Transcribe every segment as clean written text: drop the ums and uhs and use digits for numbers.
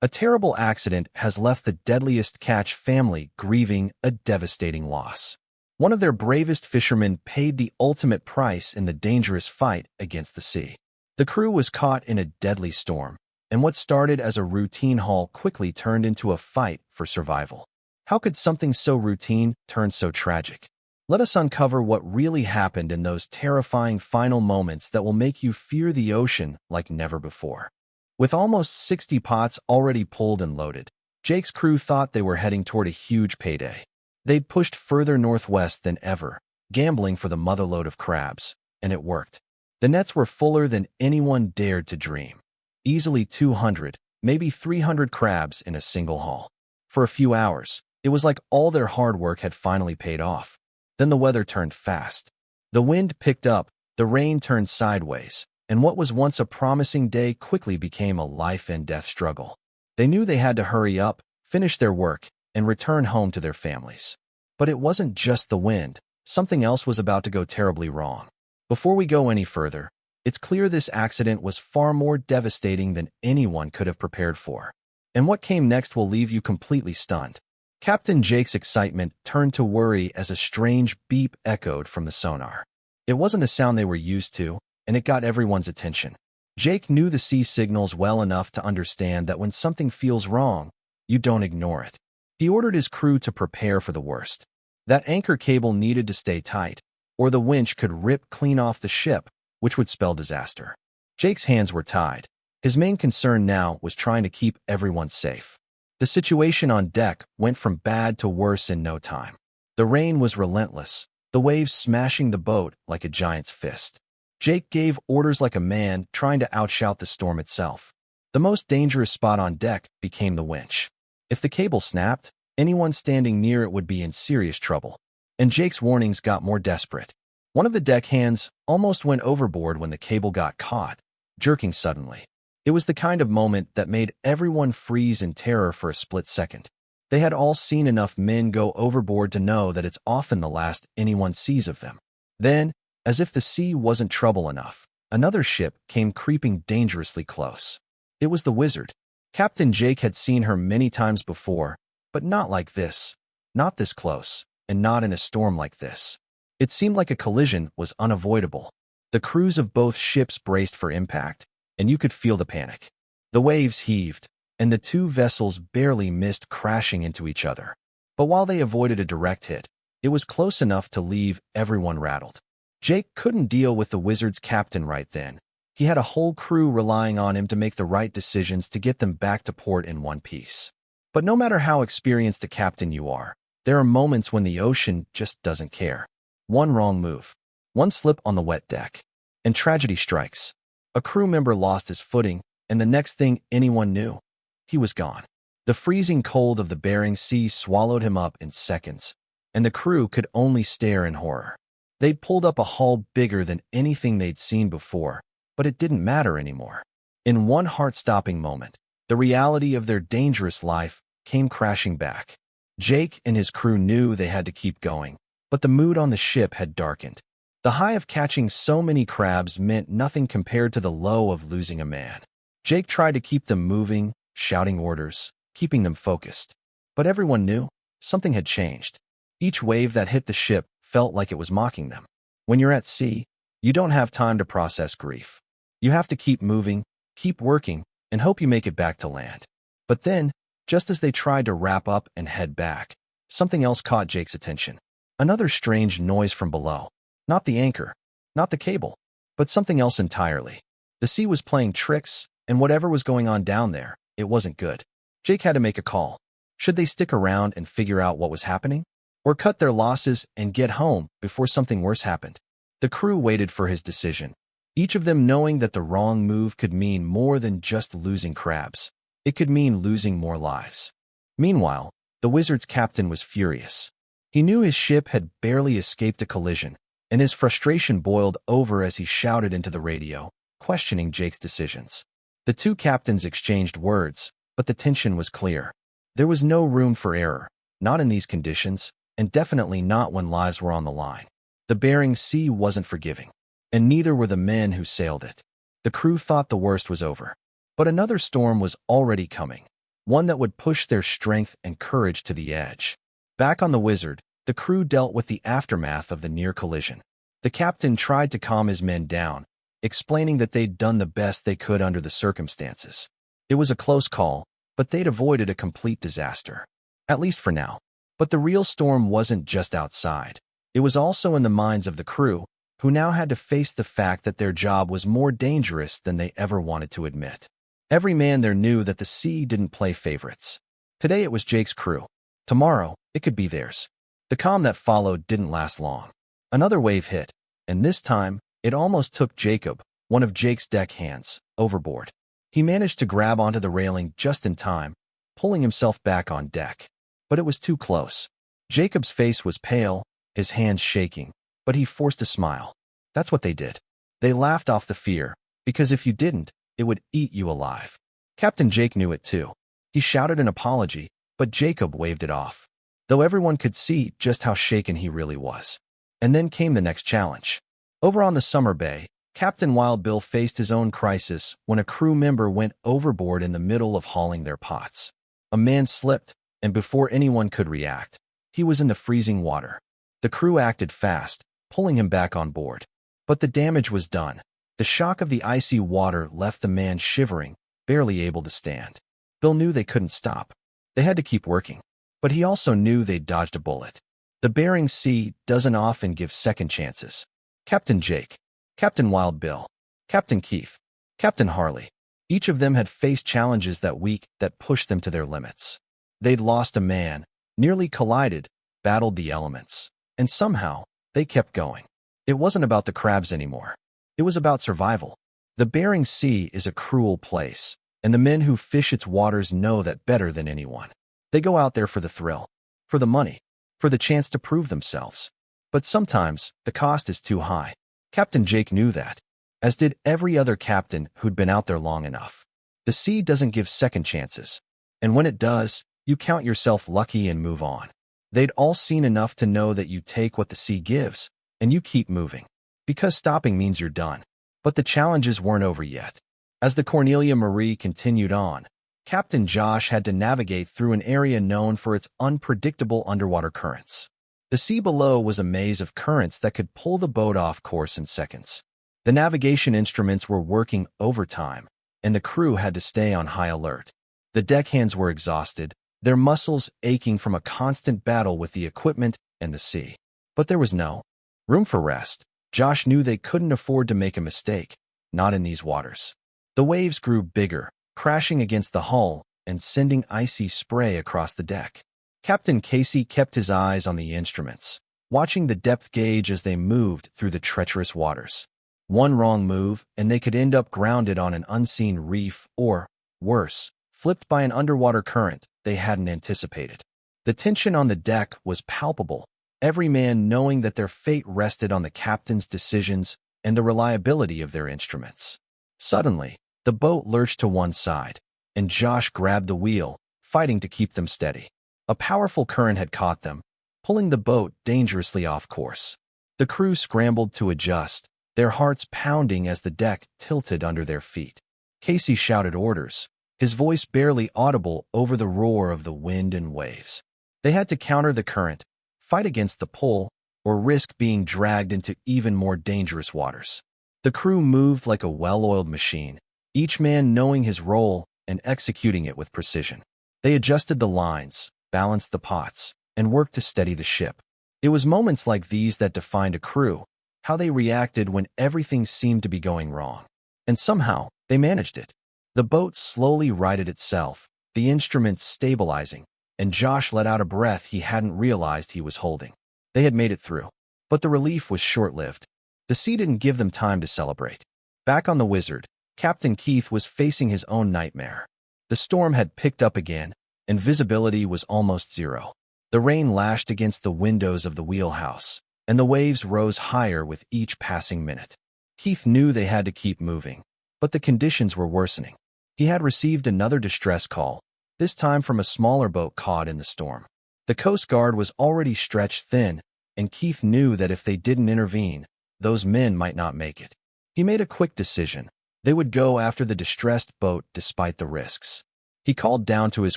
A terrible accident has left the Deadliest catch family grieving a devastating loss. One of their bravest fishermen paid the ultimate price in the dangerous fight against the sea. The crew was caught in a deadly storm, and what started as a routine haul quickly turned into a fight for survival. How could something so routine turn so tragic? Let us uncover what really happened in those terrifying final moments that will make you fear the ocean like never before. With almost 60 pots already pulled and loaded, Jake's crew thought they were heading toward a huge payday. They'd pushed further northwest than ever, gambling for the motherlode of crabs, and it worked. The nets were fuller than anyone dared to dream. Easily 200, maybe 300 crabs in a single haul. For a few hours, it was like all their hard work had finally paid off. Then the weather turned fast. The wind picked up, the rain turned sideways, and what was once a promising day quickly became a life-and-death struggle. They knew they had to hurry up, finish their work, and return home to their families. But it wasn't just the wind. Something else was about to go terribly wrong. Before we go any further, it's clear this accident was far more devastating than anyone could have prepared for. And what came next will leave you completely stunned. Captain Jake's excitement turned to worry as a strange beep echoed from the sonar. It wasn't a sound they were used to, and it got everyone's attention. Jake knew the sea signals well enough to understand that when something feels wrong, you don't ignore it. He ordered his crew to prepare for the worst. That anchor cable needed to stay tight, or the winch could rip clean off the ship, which would spell disaster. Jake's hands were tied. His main concern now was trying to keep everyone safe. The situation on deck went from bad to worse in no time. The rain was relentless, the waves smashing the boat like a giant's fist. Jake gave orders like a man trying to outshout the storm itself. The most dangerous spot on deck became the winch. If the cable snapped, anyone standing near it would be in serious trouble. And Jake's warnings got more desperate. One of the deckhands almost went overboard when the cable got caught, jerking suddenly. It was the kind of moment that made everyone freeze in terror for a split second. They had all seen enough men go overboard to know that it's often the last anyone sees of them. Then, as if the sea wasn't trouble enough, another ship came creeping dangerously close. It was the Wizard. Captain Jake had seen her many times before, but not like this. Not this close, and not in a storm like this. It seemed like a collision was unavoidable. The crews of both ships braced for impact, and you could feel the panic. The waves heaved, and the two vessels barely missed crashing into each other. But while they avoided a direct hit, it was close enough to leave everyone rattled. Jake couldn't deal with the Wizard's captain right then. He had a whole crew relying on him to make the right decisions to get them back to port in one piece. But no matter how experienced a captain you are, there are moments when the ocean just doesn't care. One wrong move, one slip on the wet deck, and tragedy strikes. A crew member lost his footing, and the next thing anyone knew, he was gone. The freezing cold of the Bering Sea swallowed him up in seconds, and the crew could only stare in horror. They'd pulled up a hull bigger than anything they'd seen before, but it didn't matter anymore. In one heart-stopping moment, the reality of their dangerous life came crashing back. Jake and his crew knew they had to keep going, but the mood on the ship had darkened. The high of catching so many crabs meant nothing compared to the low of losing a man. Jake tried to keep them moving, shouting orders, keeping them focused. But everyone knew something had changed. Each wave that hit the ship felt like it was mocking them. When you're at sea, you don't have time to process grief. You have to keep moving, keep working, and hope you make it back to land. But then, just as they tried to wrap up and head back, something else caught Jake's attention. Another strange noise from below. Not the anchor, not the cable, but something else entirely. The sea was playing tricks, and whatever was going on down there, it wasn't good. Jake had to make a call. Should they stick around and figure out what was happening? Or cut their losses and get home before something worse happened? The crew waited for his decision, each of them knowing that the wrong move could mean more than just losing crabs. It could mean losing more lives. Meanwhile, the Wizard's captain was furious. He knew his ship had barely escaped a collision, and his frustration boiled over as he shouted into the radio, questioning Jake's decisions. The two captains exchanged words, but the tension was clear. There was no room for error, not in these conditions, and definitely not when lives were on the line. The Bering Sea wasn't forgiving, and neither were the men who sailed it. The crew thought the worst was over, but another storm was already coming. one that would push their strength and courage to the edge. Back on the Wizard, the crew dealt with the aftermath of the near collision. The captain tried to calm his men down, explaining that they'd done the best they could under the circumstances. It was a close call, but they'd avoided a complete disaster. At least for now. But the real storm wasn't just outside. It was also in the minds of the crew, who now had to face the fact that their job was more dangerous than they ever wanted to admit. Every man there knew that the sea didn't play favorites. Today it was Jake's crew. Tomorrow, it could be theirs. The calm that followed didn't last long. Another wave hit, and this time, it almost took Jacob, one of Jake's deckhands, overboard. He managed to grab onto the railing just in time, pulling himself back on deck. But it was too close. Jacob's face was pale, his hands shaking, but he forced a smile. That's what they did. They laughed off the fear, because if you didn't, it would eat you alive. Captain Jake knew it too. He shouted an apology, but Jacob waved it off, though everyone could see just how shaken he really was. And then came the next challenge. Over on the Summer Bay, Captain Wild Bill faced his own crisis when a crew member went overboard in the middle of hauling their pots. A man slipped, and before anyone could react, he was in the freezing water. The crew acted fast, pulling him back on board. But the damage was done. The shock of the icy water left the man shivering, barely able to stand. Bill knew they couldn't stop. They had to keep working. But he also knew they'd dodged a bullet. The Bering Sea doesn't often give second chances. Captain Jake, Captain Wild Bill, Captain Keith, Captain Harley. Each of them had faced challenges that week that pushed them to their limits. They'd lost a man, nearly collided, battled the elements, and somehow, they kept going. It wasn't about the crabs anymore. It was about survival. The Bering Sea is a cruel place, and the men who fish its waters know that better than anyone. They go out there for the thrill, for the money, for the chance to prove themselves. But sometimes, the cost is too high. Captain Jake knew that, as did every other captain who'd been out there long enough. The sea doesn't give second chances, and when it does, you count yourself lucky and move on. They'd all seen enough to know that you take what the sea gives, and you keep moving. Because stopping means you're done. But the challenges weren't over yet. As the Cornelia Marie continued on, Captain Josh had to navigate through an area known for its unpredictable underwater currents. The sea below was a maze of currents that could pull the boat off course in seconds. The navigation instruments were working overtime, and the crew had to stay on high alert. The deckhands were exhausted, their muscles aching from a constant battle with the equipment and the sea. But there was no room for rest. Josh knew they couldn't afford to make a mistake, not in these waters. The waves grew bigger, crashing against the hull and sending icy spray across the deck. Captain Casey kept his eyes on the instruments, watching the depth gauge as they moved through the treacherous waters. One wrong move, and they could end up grounded on an unseen reef or, worse, flipped by an underwater current they hadn't anticipated. The tension on the deck was palpable, every man knowing that their fate rested on the captain's decisions and the reliability of their instruments. Suddenly, the boat lurched to one side, and Josh grabbed the wheel, fighting to keep them steady. A powerful current had caught them, pulling the boat dangerously off course. The crew scrambled to adjust, their hearts pounding as the deck tilted under their feet. Casey shouted orders, his voice barely audible over the roar of the wind and waves. They had to counter the current, fight against the pull, or risk being dragged into even more dangerous waters. The crew moved like a well-oiled machine, each man knowing his role and executing it with precision. They adjusted the lines, balanced the pots, and worked to steady the ship. It was moments like these that defined a crew, how they reacted when everything seemed to be going wrong. And somehow, they managed it. The boat slowly righted itself, the instruments stabilizing, and Josh let out a breath he hadn't realized he was holding. They had made it through. But the relief was short-lived. The sea didn't give them time to celebrate. Back on the Wizard, Captain Keith was facing his own nightmare. The storm had picked up again, and visibility was almost zero. The rain lashed against the windows of the wheelhouse, and the waves rose higher with each passing minute. Keith knew they had to keep moving, but the conditions were worsening. He had received another distress call, this time from a smaller boat caught in the storm. The Coast Guard was already stretched thin, and Keith knew that if they didn't intervene, those men might not make it. He made a quick decision. They would go after the distressed boat despite the risks. He called down to his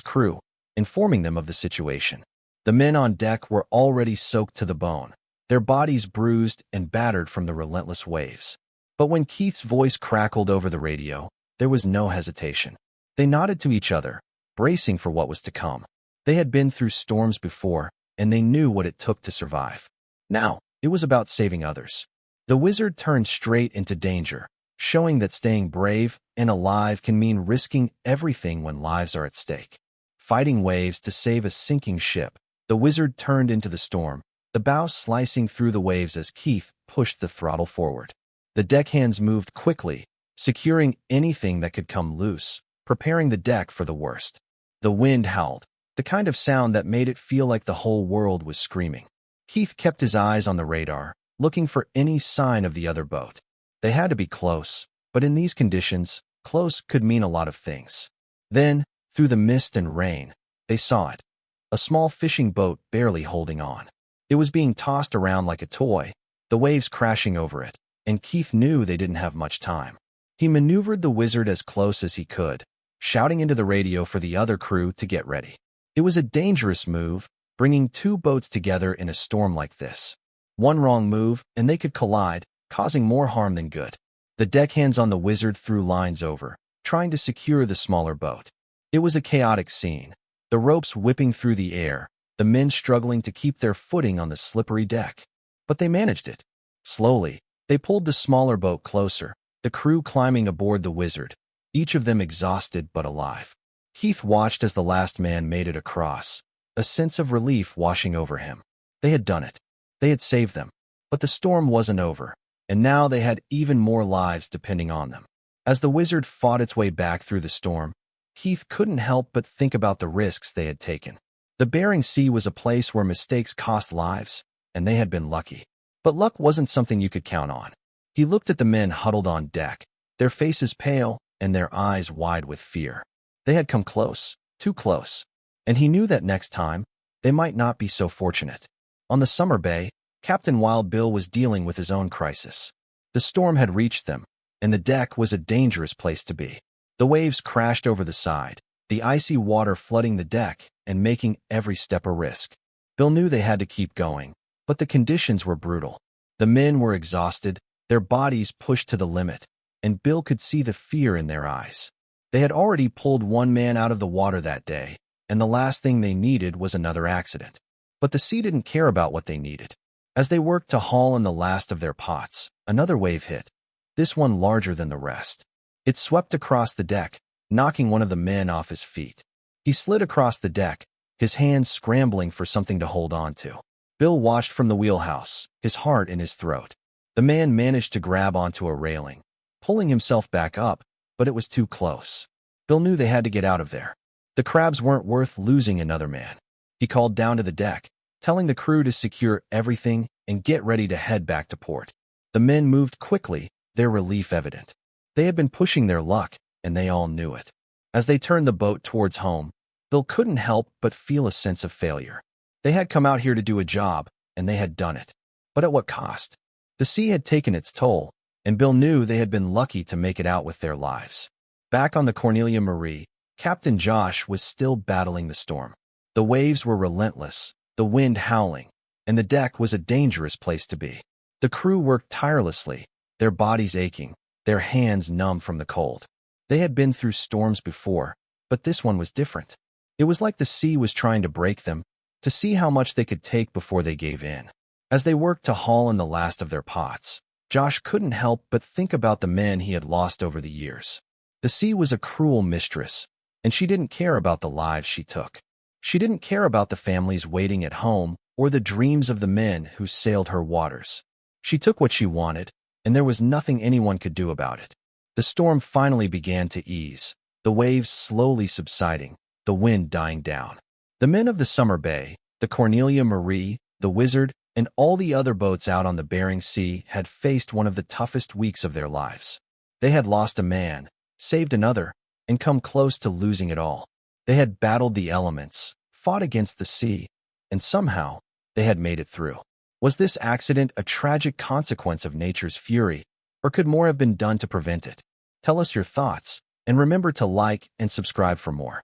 crew, informing them of the situation. The men on deck were already soaked to the bone, their bodies bruised and battered from the relentless waves. But when Keith's voice crackled over the radio, there was no hesitation. They nodded to each other, bracing for what was to come. They had been through storms before, and they knew what it took to survive. Now, it was about saving others. The wizard turned straight into danger, showing that staying brave and alive can mean risking everything when lives are at stake. Fighting waves to save a sinking ship, the wizard turned into the storm, the bow slicing through the waves as Keith pushed the throttle forward. The deckhands moved quickly, securing anything that could come loose, preparing the deck for the worst. The wind howled, the kind of sound that made it feel like the whole world was screaming. Keith kept his eyes on the radar, looking for any sign of the other boat. They had to be close, but in these conditions, close could mean a lot of things. Then, through the mist and rain, they saw it. A small fishing boat barely holding on. It was being tossed around like a toy, the waves crashing over it, and Keith knew they didn't have much time. He maneuvered the wizard as close as he could, shouting into the radio for the other crew to get ready. It was a dangerous move, bringing two boats together in a storm like this. One wrong move, and they could collide, causing more harm than good. The deckhands on the wizard threw lines over, trying to secure the smaller boat. It was a chaotic scene, the ropes whipping through the air, the men struggling to keep their footing on the slippery deck. But they managed it. Slowly, they pulled the smaller boat closer, the crew climbing aboard the wizard, each of them exhausted but alive. Keith watched as the last man made it across, a sense of relief washing over him. They had done it. They had saved them. But the storm wasn't over, and now they had even more lives depending on them. As the wizard fought its way back through the storm, Keith couldn't help but think about the risks they had taken. The Bering Sea was a place where mistakes cost lives, and they had been lucky. But luck wasn't something you could count on. He looked at the men huddled on deck, their faces pale and their eyes wide with fear. They had come close, too close, and he knew that next time, they might not be so fortunate. On the summer bay, Captain Wild Bill was dealing with his own crisis. The storm had reached them, and the deck was a dangerous place to be. The waves crashed over the side, the icy water flooding the deck and making every step a risk. Bill knew they had to keep going, but the conditions were brutal. The men were exhausted, their bodies pushed to the limit, and Bill could see the fear in their eyes. They had already pulled one man out of the water that day, and the last thing they needed was another accident. But the sea didn't care about what they needed. As they worked to haul in the last of their pots, another wave hit, this one larger than the rest. It swept across the deck, knocking one of the men off his feet. He slid across the deck, his hands scrambling for something to hold on to. Bill watched from the wheelhouse, his heart in his throat. The man managed to grab onto a railing, pulling himself back up, but it was too close. Bill knew they had to get out of there. The crabs weren't worth losing another man. He called down to the deck, telling the crew to secure everything and get ready to head back to port. The men moved quickly, their relief evident. They had been pushing their luck, and they all knew it. As they turned the boat towards home, Bill couldn't help but feel a sense of failure. They had come out here to do a job, and they had done it. But at what cost? The sea had taken its toll, and Bill knew they had been lucky to make it out with their lives. Back on the Cornelia Marie, Captain Josh was still battling the storm. The waves were relentless, the wind howling, and the deck was a dangerous place to be. The crew worked tirelessly, their bodies aching, their hands numb from the cold. They had been through storms before, but this one was different. It was like the sea was trying to break them, to see how much they could take before they gave in. As they worked to haul in the last of their pots, Josh couldn't help but think about the men he had lost over the years. The sea was a cruel mistress, and she didn't care about the lives she took. She didn't care about the families waiting at home or the dreams of the men who sailed her waters. She took what she wanted, and there was nothing anyone could do about it. The storm finally began to ease, the waves slowly subsiding, the wind dying down. The men of the Summer Bay, the Cornelia Marie, the Wizard, and all the other boats out on the Bering Sea had faced one of the toughest weeks of their lives. They had lost a man, saved another, and come close to losing it all. They had battled the elements, fought against the sea, and somehow they had made it through. Was this accident a tragic consequence of nature's fury, or could more have been done to prevent it? Tell us your thoughts, and remember to like and subscribe for more.